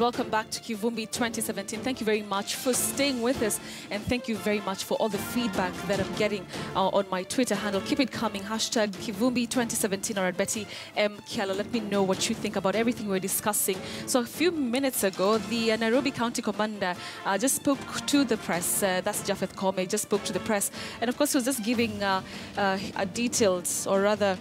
welcome back to KIVUMBI 2017. Thank you very much for staying with us, and thank you very much for all the feedback that I'm getting on my Twitter handle. Keep it coming, hashtag KIVUMBI 2017 or at Betty M. Kialo. Let me know what you think about everything we're discussing. So a few minutes ago, the Nairobi County Commander just spoke to the press. That's Japheth Koome, just spoke to the press. And of course, he was just giving a detailed, or rather,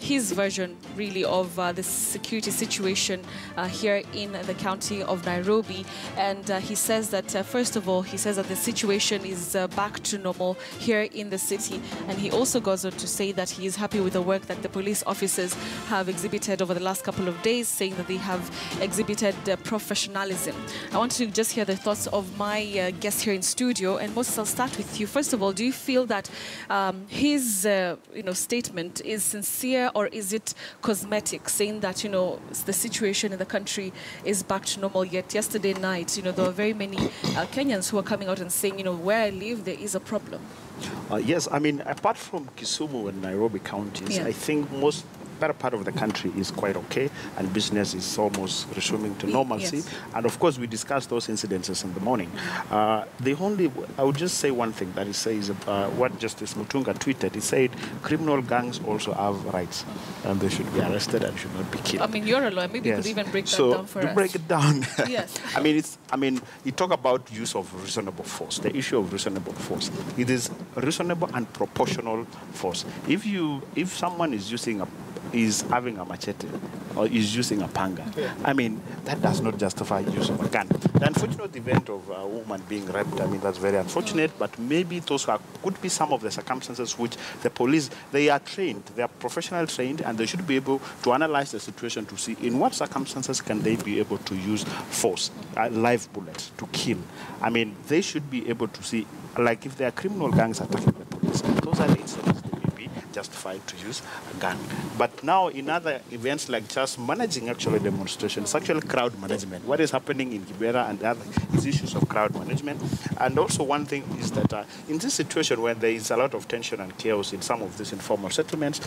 his version really of the security situation here in the county of Nairobi. And he says that first of all, he says that the situation is back to normal here in the city. And he also goes on to say that he is happy with the work that the police officers have exhibited over the last couple of days, saying that they have exhibited professionalism. I want to just hear the thoughts of my guest here in studio. And Moses, I'll start with you. First of all, do you feel that his statement is sincere, or is it cosmetic, saying that, the situation in the country is back to normal? Yet yesterday night, there were very many Kenyans who are coming out and saying, where I live, there is a problem. Yes, I mean, apart from Kisumu and Nairobi counties, I think better part of the country is quite okay, and business is almost resuming to normalcy. Yes. And of course, we discussed those incidences in the morning. I would just say one thing that he says, what Justice Mutunga tweeted. He said, criminal gangs also have rights, and they should be arrested and should not be killed. I mean, you're a lawyer. Maybe you could even break that down for us. To break it down, yes. I mean, you talk about use of reasonable force. The issue of reasonable force. It is reasonable and proportional force. If someone is having a machete or is using a panga, I mean, that does not justify use of a gun. The unfortunate event of a woman being raped, I mean, that's very unfortunate, but maybe those could be some of the circumstances which the police, they are trained, they are professionally trained, and they should be able to analyze the situation to see in what circumstances can they be able to use force, live bullets, to kill. I mean, they should be able to see, like if there are criminal gangs attacking the police, those are the incidents justified to use a gun. But now in other events like just managing actually demonstrations, actually crowd management, what is happening in Kibera and other is issues of crowd management. And also one thing is that in this situation where there is a lot of tension and chaos in some of these informal settlements,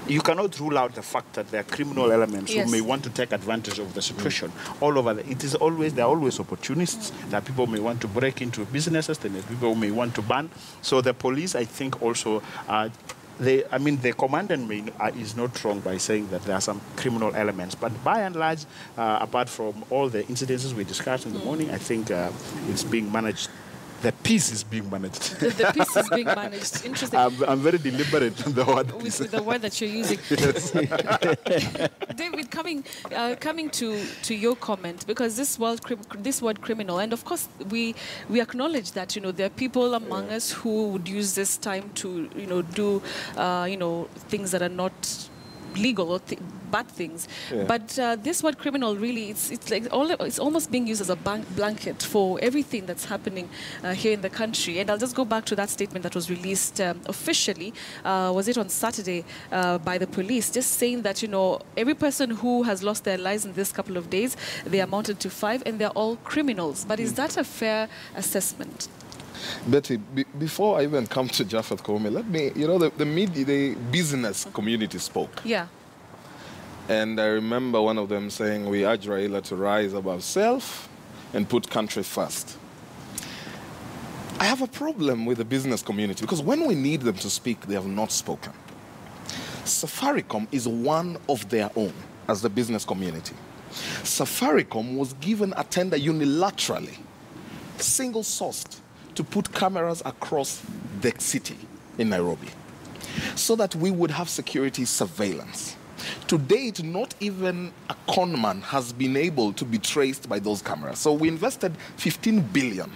you cannot rule out the fact that there are criminal elements who may want to take advantage of the situation all over. There are always opportunists, that people may want to break into businesses, then people may want to ban. So the police, I think, also the commandant is not wrong by saying that there are some criminal elements. But by and large, apart from all the incidences we discussed in the morning, I think it's being managed. The peace is being managed. The peace is being managed. Interesting. I'm very deliberate in the word. With the word that you're using. Yes. David, coming to your comment, because this word criminal, and of course we acknowledge that there are people among us who would use this time to do things that are not legal or bad things, but this word criminal really it's almost being used as a blanket for everything that's happening here in the country. And I'll just go back to that statement that was released officially, was it on Saturday, by the police, just saying that every person who has lost their lives in this couple of days, they amounted to 5, and they're all criminals. But is that a fair assessment? Betty, before I even come to Japheth Koome, let me, the business community spoke. Yeah. And I remember one of them saying, we urge Raila to rise above self and put country first. I have a problem with the business community because when we need them to speak, they have not spoken. Safaricom is one of their own as the business community. Safaricom was given a tender unilaterally, single-sourced, to put cameras across the city in Nairobi so that we would have security surveillance. To date, not even a conman has been able to be traced by those cameras. So we invested 15 billion.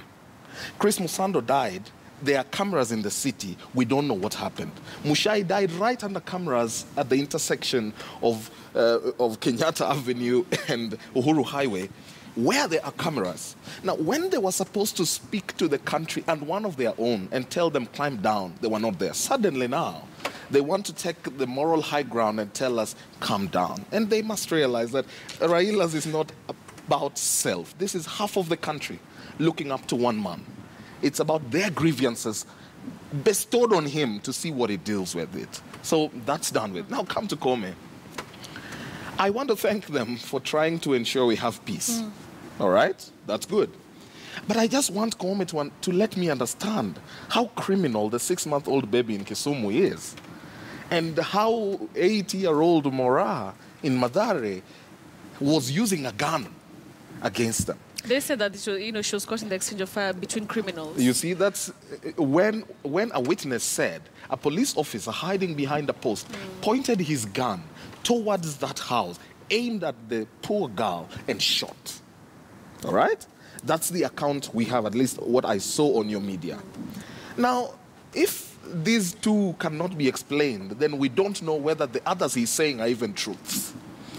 Chris Musando died. There are cameras in the city. We don't know what happened. Mushai died right under cameras at the intersection of Kenyatta Avenue and Uhuru Highway, where there are cameras. Now, when they were supposed to speak to the country and one of their own and tell them climb down, they were not there. Suddenly now, they want to take the moral high ground and tell us calm down. And they must realize that Raila's is not about self. This is half of the country looking up to one man. It's about their grievances bestowed on him to see what he deals with it. So that's done with. Now come to Koome. I want to thank them for trying to ensure we have peace. All right? That's good. But I just want Koome to let me understand how criminal the 6-month-old baby in Kisumu is, and how 80-year-old Mora in Mathare was using a gun against them. They said that she was caught in the exchange of fire between criminals. You see, that's when a witness said a police officer hiding behind a post pointed his gun towards that house, aimed at the poor girl, and shot. All right? That's the account we have, at least what I saw on your media. Now, if these two cannot be explained, then we don't know whether the others he's saying are even truths,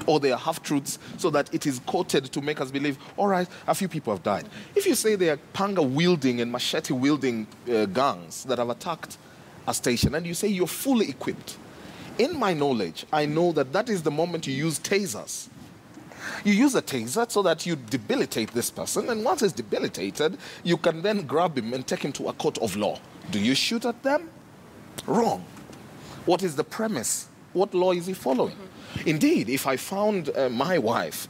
or they are half-truths, so that it is quoted to make us believe, all right, a few people have died. If you say they are panga-wielding and machete-wielding gangs that have attacked a station, and you say you're fully equipped, in my knowledge, I know that that is the moment you use tasers. You use a taser so that you debilitate this person, and once he's debilitated, you can then grab him and take him to a court of law. Do you shoot at them? Wrong. What is the premise? What law is he following? Indeed, if I found my wife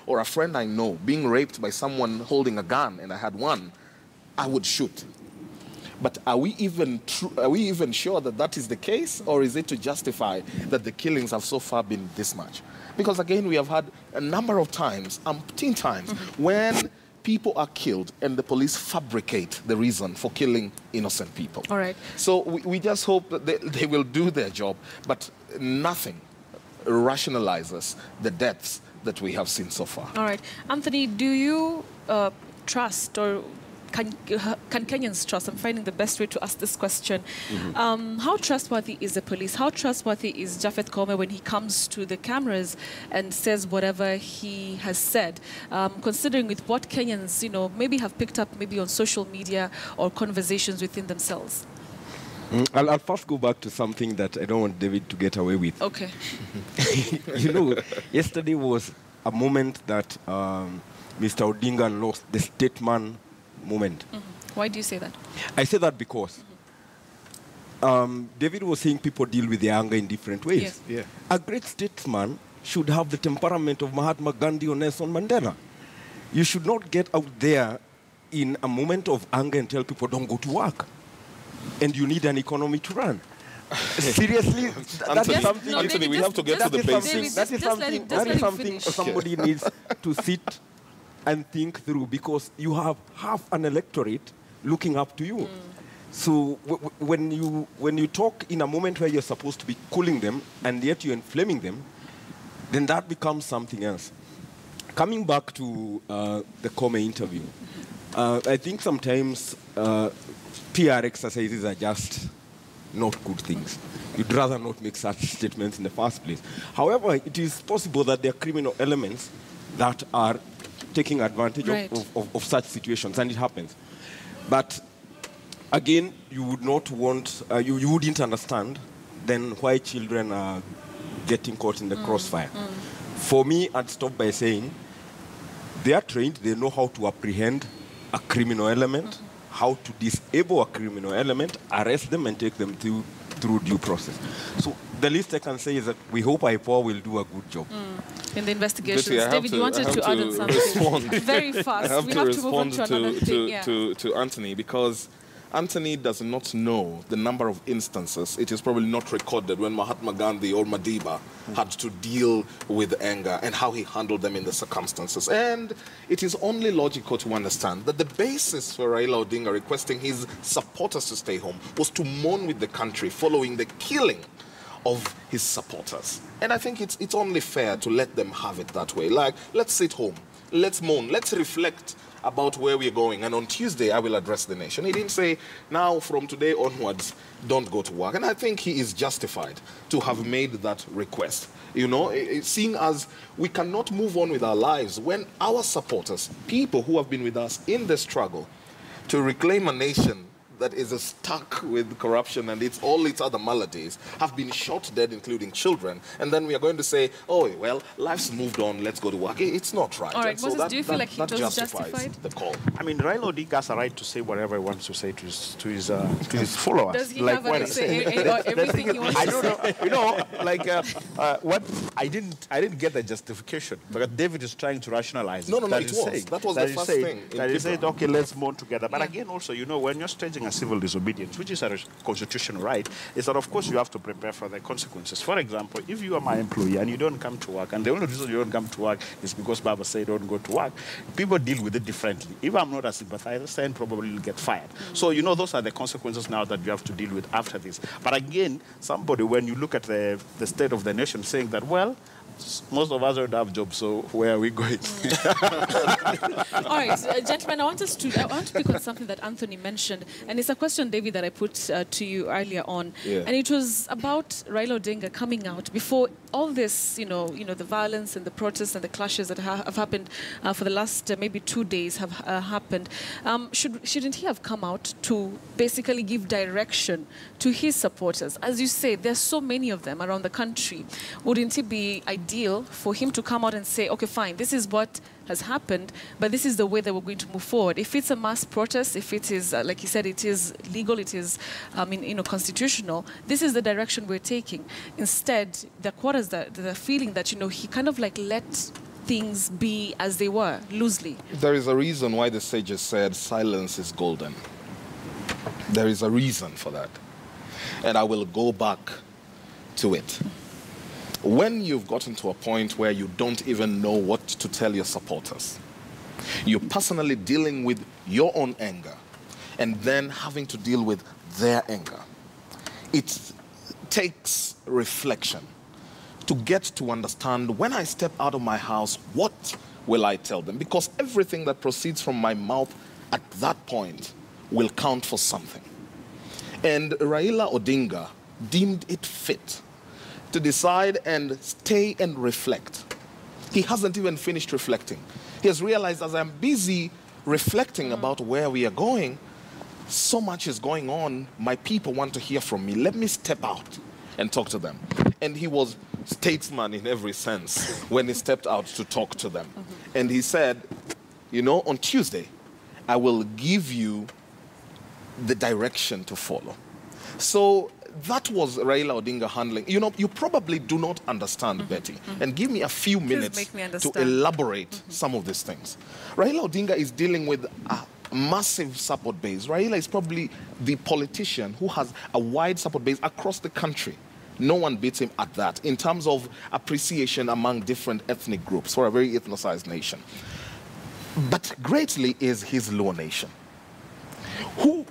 or a friend I know being raped by someone holding a gun, and I had one, I would shoot. But are we even sure that that is the case, or is it to justify that the killings have so far been this much? Because again, we have had a number of times, umpteen times, when people are killed and the police fabricate the reason for killing innocent people. All right. So we just hope that they will do their job, but nothing rationalizes the deaths that we have seen so far. All right. Anthony, do you trust, or can Kenyans trust? I'm finding the best way to ask this question. How trustworthy is the police? How trustworthy is Japhet Koome when he comes to the cameras and says whatever he has said? Considering with what Kenyans, maybe have picked up maybe on social media or conversations within themselves. I'll first go back to something that I don't want David to get away with. Okay. Yesterday was a moment that Mr. Odinga lost, the statesman moment. Why do you say that? I say that because David was saying people deal with their anger in different ways. Yes. Yeah. A great statesman should have the temperament of Mahatma Gandhi or Nelson Mandela. You should not get out there in a moment of anger and tell people don't go to work. And you need an economy to run. Seriously, that is something. Anthony, we have to get to the basics. That is something somebody needs to sit and think through, because you have half an electorate looking up to you. So when you talk in a moment where you're supposed to be cooling them and yet you're inflaming them, then that becomes something else. Coming back to the Koome interview, I think sometimes PR exercises are just not good things. You'd rather not make such statements in the first place. However, it is possible that there are criminal elements that are taking advantage of such situations, and it happens. But again, you would not want, you wouldn't understand then why children are getting caught in the crossfire. For me, I'd stop by saying they are trained, they know how to apprehend a criminal element, how to disable a criminal element, arrest them and take them through due process. So the least I can say is that we hope IPOA will do a good job. In the investigations. Betty, David, you wanted to add on something. Very fast. I have we to have respond to move on to another thing. to Anthony, because Anthony does not know the number of instances. It is probably not recorded when Mahatma Gandhi or Madiba had to deal with anger and how he handled them in the circumstances. And it is only logical to understand that the basis for Raila Odinga requesting his supporters to stay home was to mourn with the country following the killing of his supporters. And I think it's only fair to let them have it that way. Like, let's sit home, let's mourn, let's reflect about where we're going, and on Tuesday I will address the nation. He didn't say, now from today onwards, don't go to work. And I think he is justified to have made that request. Seeing as we cannot move on with our lives when our supporters, people who have been with us in the struggle to reclaim a nation that is stuck with corruption and all its other maladies have been shot dead, including children, and then we are going to say, oh, well, life's moved on, let's go to work. It's not right. All right, so Moses, do you feel like that it was justifies justified? the call. I mean, Raila Odinga has a right to say whatever he wants to say to his followers. Does he like have a what right to say everything he wants I to don't say? know. You know, like what I didn't get the justification, but David is trying to rationalize. No, that it he's was. saying, That was the first thing in That he said, Kibra. okay, let's mourn together. But Yeah. again, also, you know, when you're staging a civil disobedience, which is a constitutional right, is that of course you have to prepare for the consequences. For example, if you are my employee and you don't come to work, and the only reason you don't come to work is because Baba said don't go to work, people deal with it differently. If I'm not a sympathizer, then probably you'll get fired. So, you know, those are the consequences now that you have to deal with after this. But again, somebody, when you look at the state of the nation, saying that, well, most of us don't have jobs, so where are we going? All right, gentlemen, I want to pick on something that Anthony mentioned, and it's a question, David, that I put to you earlier on, and it was about Raila Odinga coming out before all this, you know, the violence and the protests and the clashes that have happened for the last maybe 2 days have happened. Shouldn't he have come out to basically give direction to his supporters? As you say, there's so many of them around the country. Wouldn't it be ideal for him to come out and say, okay, fine, this is what has happened, but this is the way that we're going to move forward? If it's a mass protest, if it is, like he said, it is legal, it is, constitutional, this is the direction we're taking. Instead, the quarters, the feeling that, he kind of like let things be as they were, loosely. There is a reason why the sages said silence is golden. There is a reason for that. And I will go back to it. When you've gotten to a point where you don't even know what to tell your supporters, you're personally dealing with your own anger and then having to deal with their anger, it takes reflection to get to understand, when I step out of my house, what will I tell them? Because everything that proceeds from my mouth at that point will count for something. And Raila Odinga deemed it fit to decide and stay and reflect. He hasn't even finished reflecting. He has realized, as I'm busy reflecting about where we are going, so much is going on. My people want to hear from me. Let me step out and talk to them. And he was statesman in every sense when he stepped out to talk to them. And he said, on Tuesday, I will give you the direction to follow. So that was Raila Odinga handling. You probably do not understand, Betty. And give me a few minutes to elaborate some of these things. Raila Odinga is dealing with a massive support base. Raila is probably the politician who has a wide support base across the country. No one beats him at that in terms of appreciation among different ethnic groups for a very ethnicized nation. But greatly is his Luo nation, who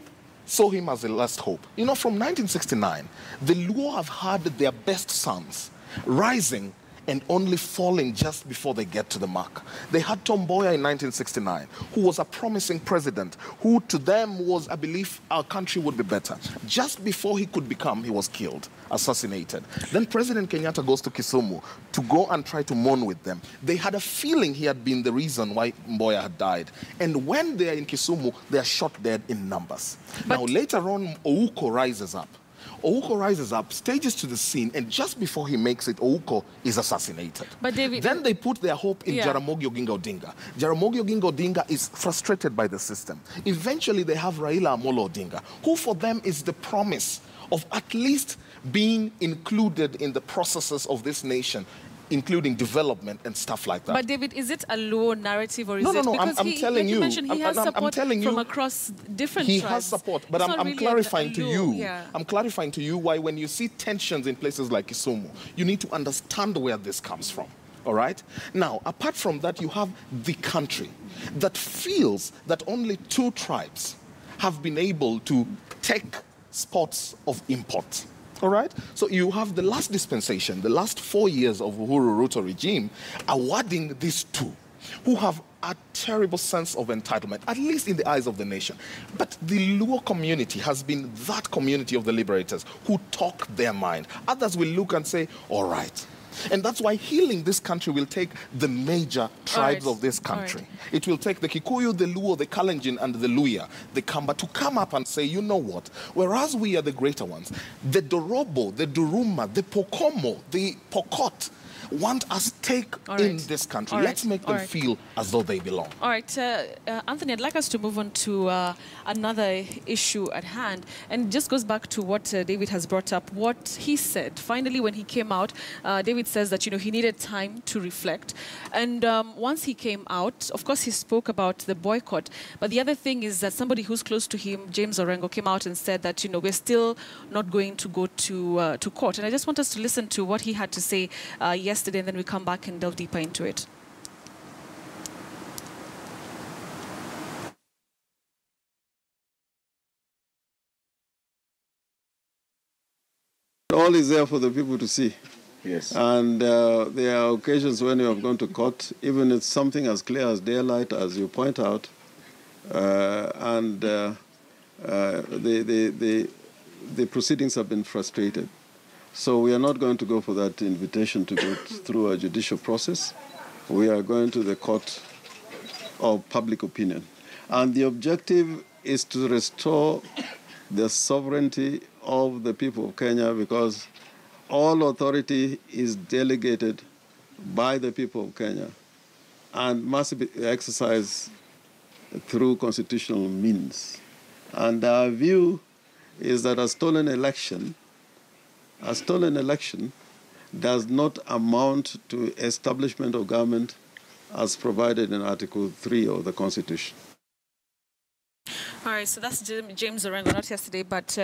saw him as a last hope. From 1969, the Luo have had their best sons rising and only falling just before they get to the mark. They had Tom Mboya in 1969, who was a promising president, who to them was a belief our country would be better. Just before he could become, he was killed, assassinated. Then President Kenyatta goes to Kisumu to go and try to mourn with them. They had a feeling he had been the reason why Mboya had died. And when they are in Kisumu, they are shot dead in numbers. Now later on, Ouko rises up. Ouko rises up, stages to the scene, and just before he makes it, Ouko is assassinated. But David, then they put their hope in Jaramogi Oginga Odinga. Jaramogi Oginga Odinga is frustrated by the system. Eventually, they have Raila Amolo Odinga, who for them is the promise of at least being included in the processes of this nation, including development and stuff like that. But David, is it a Luo narrative, or is it? No, Because I'm telling you. You mentioned he has support from across different tribes. He has support, but I'm clarifying to you. I'm clarifying to you why when you see tensions in places like Kisumu, you need to understand where this comes from. All right? Now, apart from that, you have the country that feels that only 2 tribes have been able to take spots of import. All right? So you have the last dispensation, the last 4 years of Uhuru Ruto regime, awarding these 2 who have a terrible sense of entitlement, at least in the eyes of the nation. But the Luo community has been that community of the liberators who talk their mind. Others will look and say, all right, And that's why healing this country will take the major tribes of this country. It will take the Kikuyu, the Luo, the Kalenjin, and the Luya, the Kamba, to come up and say, you know what? Whereas we are the greater ones, the Dorobo, the Duruma, the Pokomo, the Pokot, want us take in this country. Let's make them feel as though they belong. All right, Anthony, I'd like us to move on to another issue at hand, and it just goes back to what David has brought up, what he said. Finally, when he came out, David says that, you know, he needed time to reflect. And once he came out, of course, he spoke about the boycott. But the other thing is that somebody who's close to him, James Orengo, came out and said that, you know, we're still not going to go to court. And I just want us to listen to what he had to say yesterday, and then we come back and delve deeper into it. All is there for the people to see. Yes. And there are occasions when you have gone to court, even if it's something as clear as daylight, as you point out, the proceedings have been frustrated. So we are not going to go for that invitation to go through a judicial process. We are going to the court of public opinion. And the objective is to restore the sovereignty of the people of Kenya, because all authority is delegated by the people of Kenya and must be exercised through constitutional means. And our view is that a stolen election does not amount to establishment of government as provided in Article 3 of the Constitution. All right, so that's James Orengo, not yesterday, but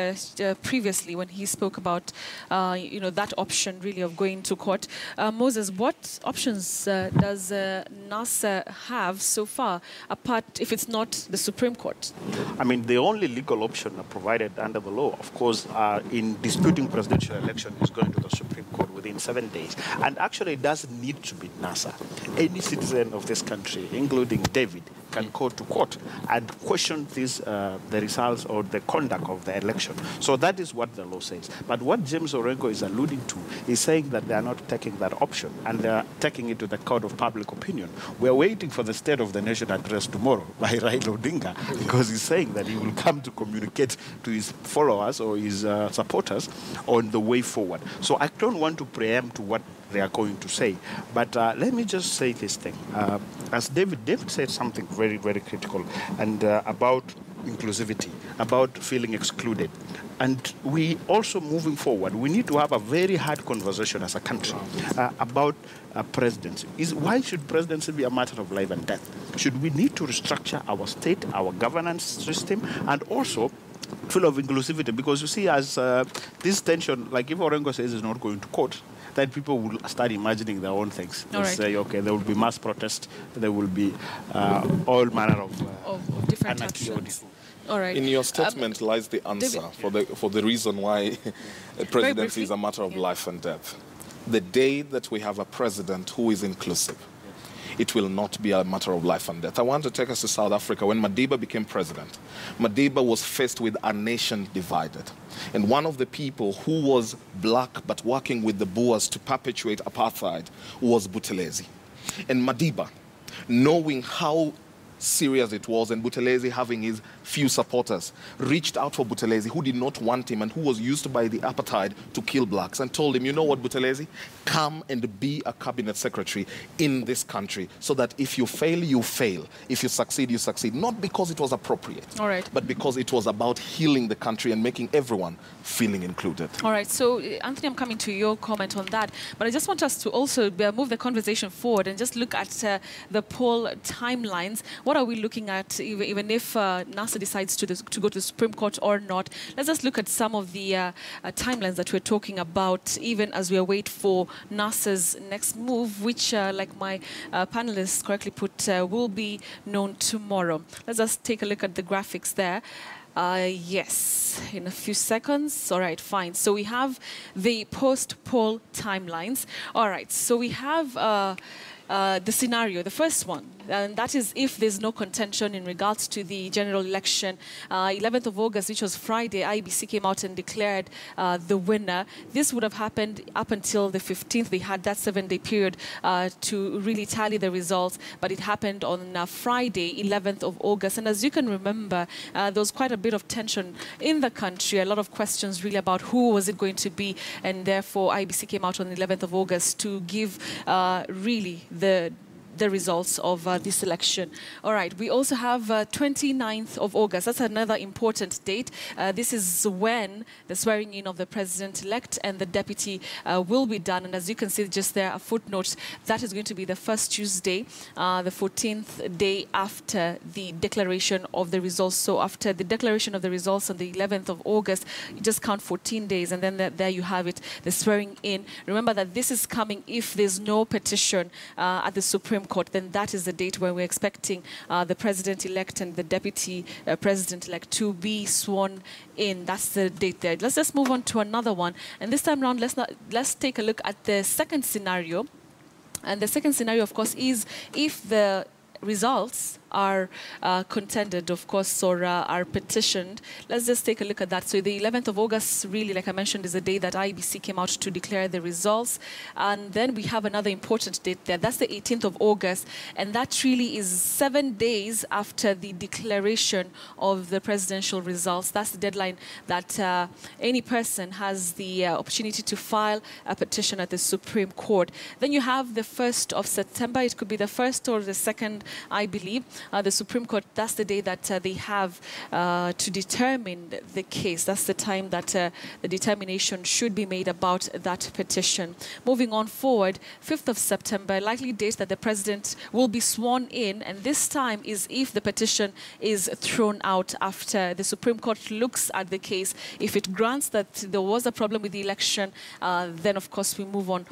previously when he spoke about, you know, that option really of going to court. Moses, what options does NASA have so far, apart if it's not the Supreme Court? I mean, the only legal option provided under the law, of course, in disputing presidential election is going to the Supreme Court within 7 days. And actually, it doesn't need to be NASA. Any citizen of this country, including David, can go to court and question the results or the conduct of the election. So that is what the law says. But what James Orengo is alluding to is saying that they are not taking that option and they are taking it to the court of public opinion. We are waiting for the State of the Nation address tomorrow by Raila Odinga, because he's saying that he will come to communicate to his followers or his supporters on the way forward. So I don't want to preempt what they are going to say. But let me just say this thing. As David said something very, very critical and about inclusivity, about feeling excluded. And we also, moving forward, we need to have a very hard conversation as a country about presidency. Why should presidency be a matter of life and death? Should we need to restructure our state, our governance system, and also full of inclusivity? Because you see, as this tension, like if Orengo says he's not going to court, then people will start imagining their own things. They'll say, okay, there will be mass protest, there will be all manner of different actions. All right. In your statement lies the answer for the reason why presidency is a matter of life and death. The day that we have a president who is inclusive, it will not be a matter of life and death. I want to take us to South Africa. When Madiba became president, Madiba was faced with a nation divided. And one of the people who was black but working with the Boers to perpetuate apartheid was Buthelezi. And Madiba, knowing how serious it was, and Buthelezi having his few supporters, reached out for Buthelezi, who did not want him and who was used by the apartheid to kill blacks, and told him, you know what, Buthelezi, come and be a cabinet secretary in this country, so that if you fail, you fail. If you succeed, you succeed. Not because it was appropriate, but because it was about healing the country and making everyone feeling included. All right, so Anthony, I'm coming to your comment on that, but I just want us to also move the conversation forward and just look at the poll timelines. What are we looking at, even if NASA decides to go to the Supreme Court or not? Let's just look at some of the timelines that we're talking about, even as we await for NASA's next move, which, like my panelists correctly put, will be known tomorrow. Let's just take a look at the graphics there. Yes, in a few seconds. All right, fine. So we have the post-poll timelines. All right, so we have the scenario, the first one, and that is if there's no contention in regards to the general election. 11th of August, which was Friday, IEBC came out and declared the winner. This would have happened up until the 15th. They had that 7-day period to really tally the results, but it happened on Friday, 11th of August. And as you can remember, there was quite a bit of tension in the country, a lot of questions really about who was it going to be, and therefore IEBC came out on the 11th of August to give really the results of this election. All right, we also have 29th of August. That's another important date. This is when the swearing in of the president-elect and the deputy will be done. And as you can see just there, a footnote, that is going to be the first Tuesday, the 14th day after the declaration of the results. So after the declaration of the results on the 11th of August, you just count 14 days, and then there you have it, the swearing in. Remember that this is coming if there's no petition at the Supreme Court. Then that is the date when we're expecting the president-elect and the deputy president-elect to be sworn in. That's the date there. Let's just move on to another one. And this time around, let's take a look at the second scenario. And the second scenario, of course, is if the results are contended, of course, or are petitioned. Let's just take a look at that. So the 11th of August, really, like I mentioned, is the day that IEBC came out to declare the results. And then we have another important date there. That's the 18th of August. And that really is 7 days after the declaration of the presidential results. That's the deadline that any person has the opportunity to file a petition at the Supreme Court. Then you have the 1st of September. It could be the 1st or the 2nd, I believe. The Supreme Court, that's the day that they have to determine the case. That's the time that the determination should be made about that petition. Moving on forward, 5th of September, likely date that the president will be sworn in, and this time is if the petition is thrown out after the Supreme Court looks at the case. If it grants that there was a problem with the election, then of course we move on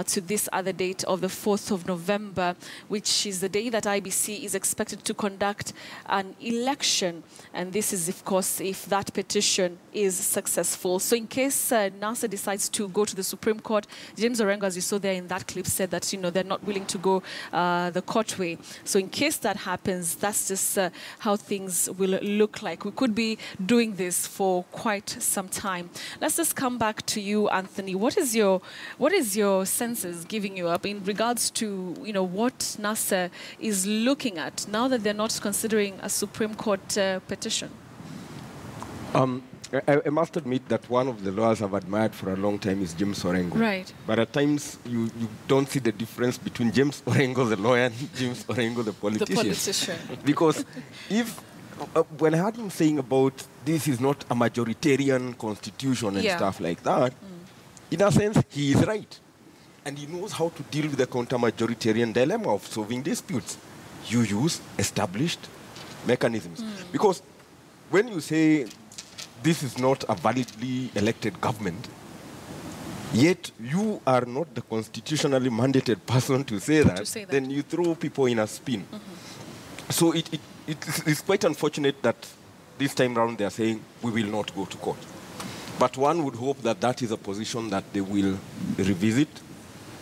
to this other date of the 4th of November, which is the day that IEBC is expected to conduct an election. And this is, of course, if that petition is successful. So in case NASA decides to go to the Supreme Court, James Orengo, as you saw there in that clip, said that, you know, they're not willing to go the court way. So in case that happens, that's just how things will look like. We could be doing this for quite some time. Let's just come back to you, Anthony. What is your senses giving you up in regards to, you know, what NASA is looking at now that they're not considering a Supreme Court petition? I must admit that one of the lawyers I've admired for a long time is James Orengo. Right. But at times you don't see the difference between James Orengo, the lawyer, and James Orengo, the politician. The politician. Because if, when I heard him saying about this is not a majoritarian constitution and stuff like that, in a sense, he is right. And he knows how to deal with the counter-majoritarian dilemma of solving disputes. You use established mechanisms. Because when you say this is not a validly elected government, yet you are not the constitutionally mandated person to say that, then you throw people in a spin. So it's quite unfortunate that this time around they are saying we will not go to court. But one would hope that that is a position that they will revisit,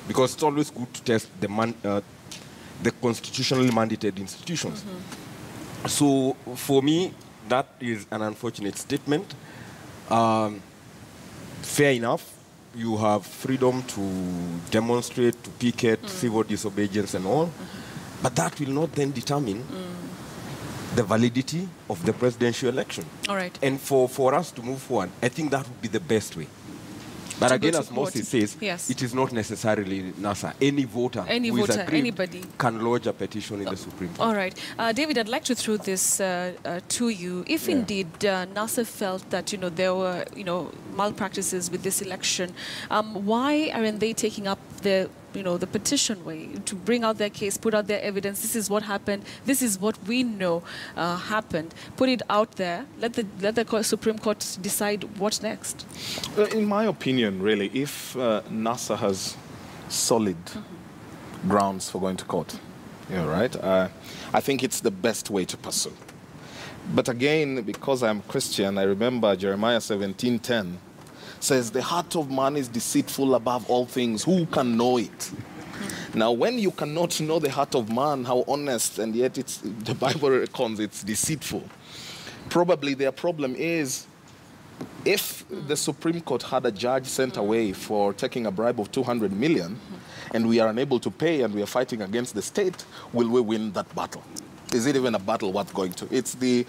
because it's always good to test the constitutionally mandated institutions. So for me, that is an unfortunate statement. Fair enough, you have freedom to demonstrate, to picket, civil disobedience and all, but that will not then determine the validity of the presidential election. All right. And for us to move forward, I think that would be the best way. But again, as Moses says, it is not necessarily NASA. Any voter who is aggrieved anybody can lodge a petition in the Supreme Court. All right. David, I'd like to throw this to you. If indeed NASA felt that, you know, there were, you know, malpractices with this election, why aren't they taking up the, you know, the petition way to bring out their case, put out their evidence? This is what happened. This is what we know happened. Put it out there. Let the Supreme Court decide what's next. In my opinion, really, if NASA has solid grounds for going to court, right, I think it's the best way to pursue. But again, because I'm Christian, I remember Jeremiah 17:10 says, the heart of man is deceitful above all things. Who can know it? Now, when you cannot know the heart of man, how honest, and yet the Bible reckons it's deceitful, probably their problem is, if the Supreme Court had a judge sent away for taking a bribe of 200 million, and we are unable to pay and we are fighting against the state, will we win that battle? Is it even a battle worth going to? It's the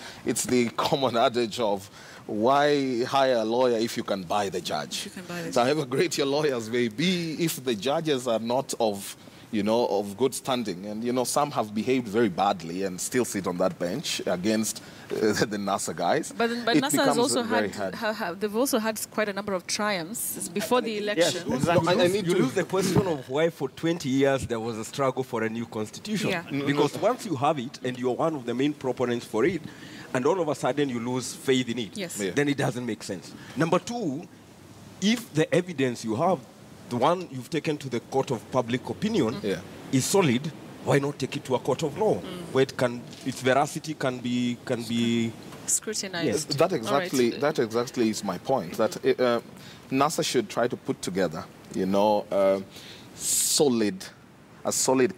common adage of, why hire a lawyer if you can buy the judge? So however great your lawyers may be, if the judges are not of good standing, and some have behaved very badly and still sit on that bench against the NASA guys. But NASA has also they've also had quite a number of triumphs before the election. Yes, exactly. You lose the question of why for 20 years there was a struggle for a new constitution. Yeah. Because once you have it and you're one of the main proponents for it, and all of a sudden you lose faith in it, yes. Then it doesn't make sense. Number two, if the evidence you have, the one you've taken to the court of public opinion, is solid, why not take it to a court of law, where its veracity can be scrutinized? Yes. That exactly is my point. That NASA should try to put together, a solid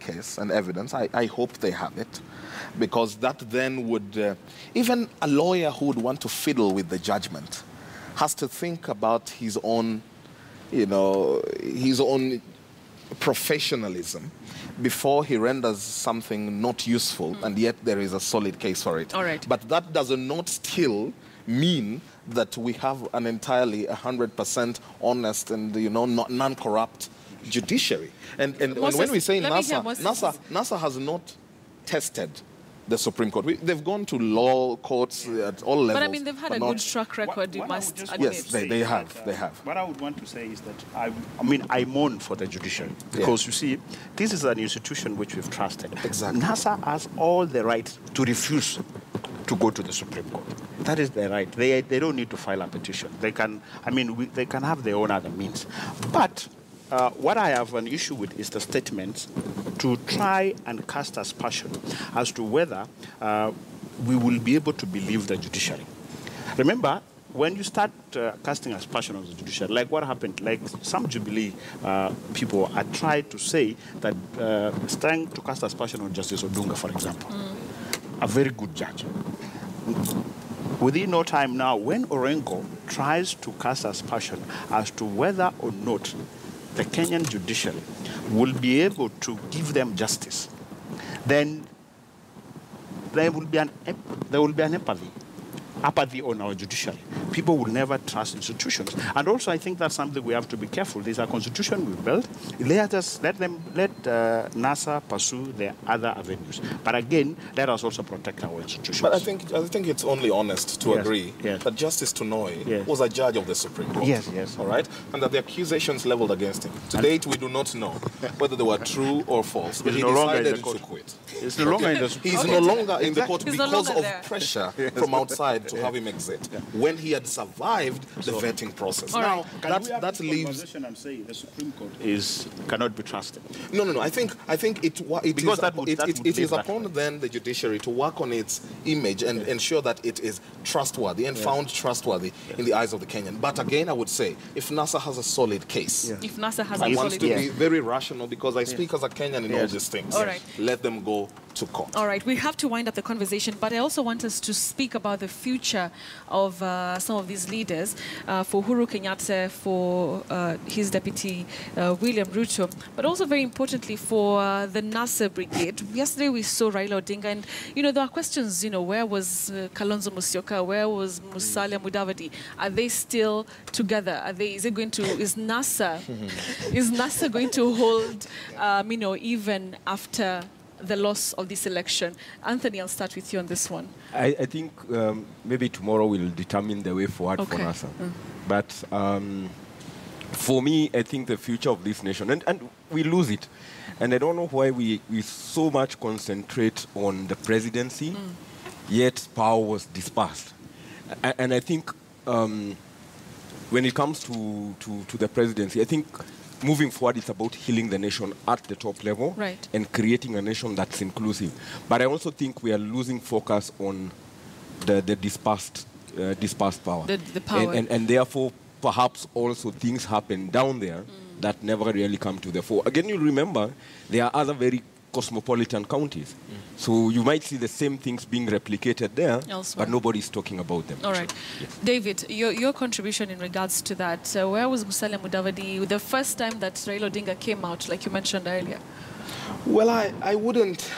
case and evidence. I hope they have it, because that then would even a lawyer who would want to fiddle with the judgment has to think about his own professionalism before he renders something not useful, and yet there is a solid case for it. All right. But that does not still mean that we have an entirely 100% honest and non-corrupt judiciary. And when we say NASA has not tested the Supreme Court. They've gone to law courts at all levels. But I mean, they've had a good track record, you must admit. Yes, they have. What I would want to say is that I mourn for the judiciary, because you see, this is an institution which we've trusted. Exactly. NASA has all the right to refuse to go to the Supreme Court. That is their right. They don't need to file a petition. They can, they can have their own other means. But what I have an issue with is the statements to try and cast aspersion as to whether we will be able to believe the judiciary. Remember, when you start casting aspersion on the judiciary, like what happened, like some Jubilee people had tried to say that trying to cast aspersion on Justice Odunga, for example, a very good judge. Within no time now, when Orengo tries to cast aspersion as to whether or not the Kenyan judiciary will be able to give them justice, then there will be an apathy on our judiciary. People will never trust institutions. And also, I think that's something we have to be careful. There's a constitution we built. Let NASA pursue their other avenues. But again, let us also protect our institutions. But I think it's only honest to agree that Justice Tunoi was a judge of the Supreme Court. Yes. All right? And that the accusations leveled against him, to date, we do not know whether they were true or false. But he decided to quit. He's no longer in the Supreme Court. He's no longer in the court because of pressure from outside to have him exit when he had survived the vetting process. Now, that leaves. I'm saying the Supreme Court cannot be trusted. No. I think it is upon then the judiciary to work on its image and ensure that it is trustworthy and found trustworthy in the eyes of the Kenyan. But again, I would say, if NASA has a solid case, if NASA has I want to be very rational, because I speak as a Kenyan in all these things. All right. Let them go to court. All right, we have to wind up the conversation, but I also want us to speak about the future of some of these leaders, for Uhuru Kenyatta, for his deputy William Ruto, but also very importantly for the NASA brigade. Yesterday we saw Raila Odinga, and there are questions, where was Kalonzo Musyoka, where was Musalia Mudavadi? Are they still together? Is NASA going to hold even after the loss of this election? Anthony, I'll start with you on this one. I think maybe tomorrow will determine the way forward for NASA. But for me, I think the future of this nation, and we lose it. And I don't know why we so much concentrate on the presidency, yet power was dispersed. And I think when it comes to the presidency, I think moving forward, it's about healing the nation at the top level and creating a nation that's inclusive. But I also think we are losing focus on the dispersed power. The power. And therefore, perhaps also things happen down there that never really come to the fore. Again, you remember, there are other very cosmopolitan counties. So you might see the same things being replicated there, elsewhere, but nobody's talking about them. All right. Yeah. David, your contribution in regards to that, where was Musalia Mudavadi the first time that Raila Odinga came out, like you mentioned earlier? Well, I wouldn't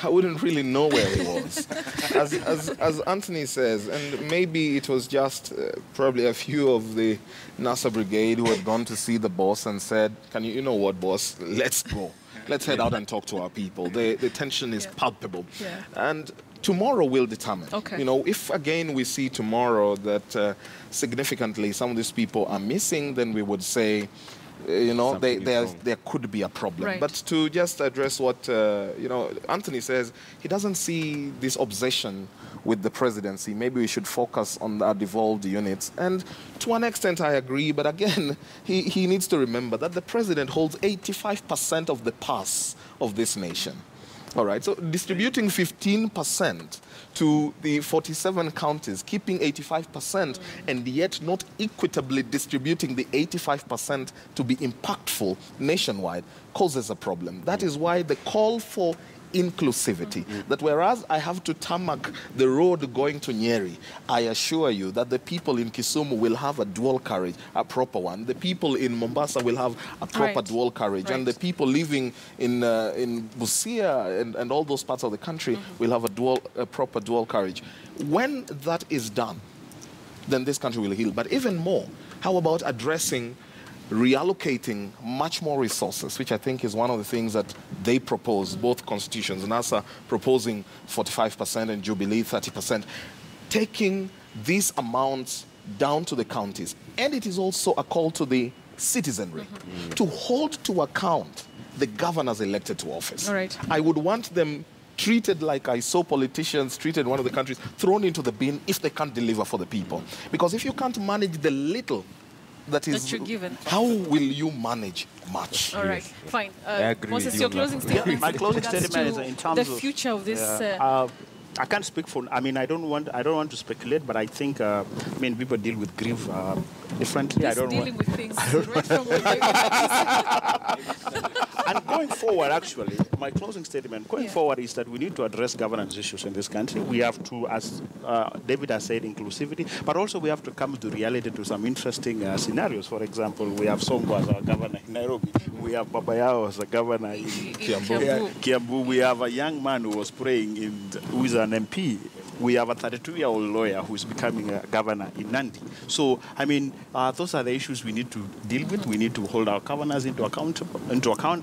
really know where he was. as Anthony says, and maybe it was just probably a few of the NASA brigade who had gone to see the boss and said, you know what, boss, let's go. Let's head out and talk to our people. The tension is palpable. Yeah. And tomorrow will determine. Okay. You know, if again we see tomorrow that significantly some of these people are missing, then we would say, you know, there could be a problem. Right. But to just address what, you know, Anthony says, he doesn't see this obsession with the presidency. Maybe we should focus on our devolved units. And to an extent, I agree. But again, he needs to remember that the president holds 85% of the purse of this nation. All right, so distributing 15% to the 47 counties, keeping 85%, and yet not equitably distributing the 85% to be impactful nationwide causes a problem. That is why the call for inclusivity, that whereas I have to tarmac the road going to Nyeri, I assure you that the people in Kisumu will have a dual carriage, a proper one. The people in Mombasa will have a proper dual carriage, and the people living in Busia and all those parts of the country will have a proper dual carriage. When that is done, then this country will heal. But even more, how about addressing reallocating much more resources, which I think is one of the things that they propose, both constitutions, NASA proposing 45% and Jubilee 30%, taking these amounts down to the counties. And it is also a call to the citizenry to hold to account the governors elected to office. All right. I would want them treated like I saw politicians treated in one of the countries, thrown into the bin if they can't deliver for the people. Because if you can't manage the little that you're given, how will you manage much? All right, fine. I agree. Moses, your closing statement. My closing statement is in terms the of future of this. I can't speak for. I mean, I don't want to speculate, but I think I mean people deal with grief differently. I don't dealing want, with things. And going forward, actually, my closing statement going forward is that we need to address governance issues in this country. We have to, as David has said, inclusivity, but also we have to come to reality to some interesting scenarios. For example, we have Songo as our governor in Nairobi. We have Babayao as a governor in Kiambu. We have a young man who was praying who is an MP. We have a 32-year-old lawyer who is becoming a governor in Nandi. So, I mean, those are the issues we need to deal with. We need to hold our governors into account,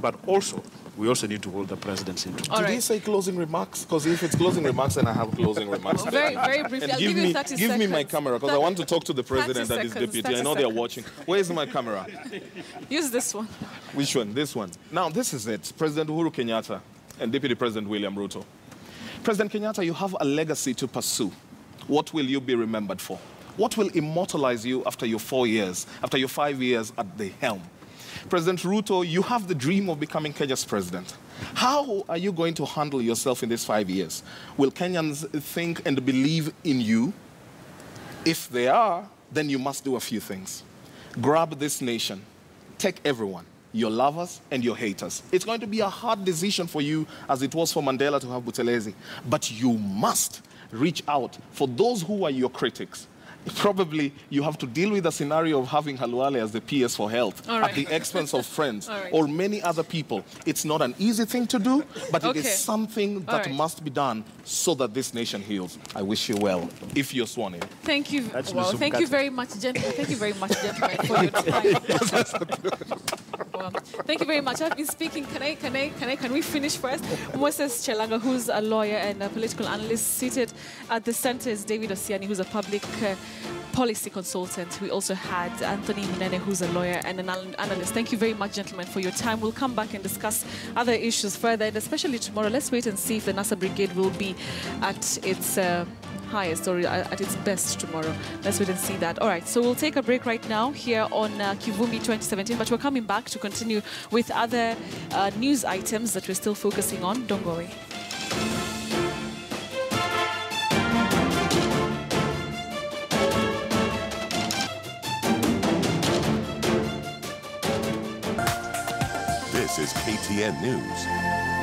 but also, we also need to hold the presidency into account. Did he say closing remarks? Because if it's closing remarks, then I have closing remarks. Very, very briefly. And give me my camera, because I want to talk to the president and his deputy. I know they're watching. Where is my camera? Use this one. Which one? This one. Now, this is it. President Uhuru Kenyatta and Deputy President William Ruto. President Kenyatta, you have a legacy to pursue. What will you be remembered for? What will immortalize you after your 4 years, after your 5 years at the helm? President Ruto, you have the dream of becoming Kenya's president. How are you going to handle yourself in these 5 years? Will Kenyans think and believe in you? If they are, then you must do a few things. Grab this nation. Take everyone, your lovers and your haters. It's going to be a hard decision for you, as it was for Mandela to have Buthelezi. But you must reach out for those who are your critics. Probably you have to deal with the scenario of having Halwale as the PS for health at the expense of friends or many other people. It's not an easy thing to do, but it is something that must be done so that this nation heals. I wish you well, if you're sworn in. Thank you. Thank you very much, gentlemen. Thank you very much, gentlemen, for your time. Thank you very much. I've been speaking. Can we finish first? Moses Chelanga, who's a lawyer and a political analyst. Seated at the center is David Osiani, who's a public policy consultant. We also had Anthony Munene, who's a lawyer and an analyst. Thank you very much, gentlemen, for your time. We'll come back and discuss other issues further, and especially tomorrow. Let's wait and see if the NASA Brigade will be at its highest or at its best tomorrow. Let's wait and see that. All right, so we'll take a break right now here on KIVUMBI 2017, but we're coming back to continue with other news items that we're still focusing on. Don't go away. This is KTN News.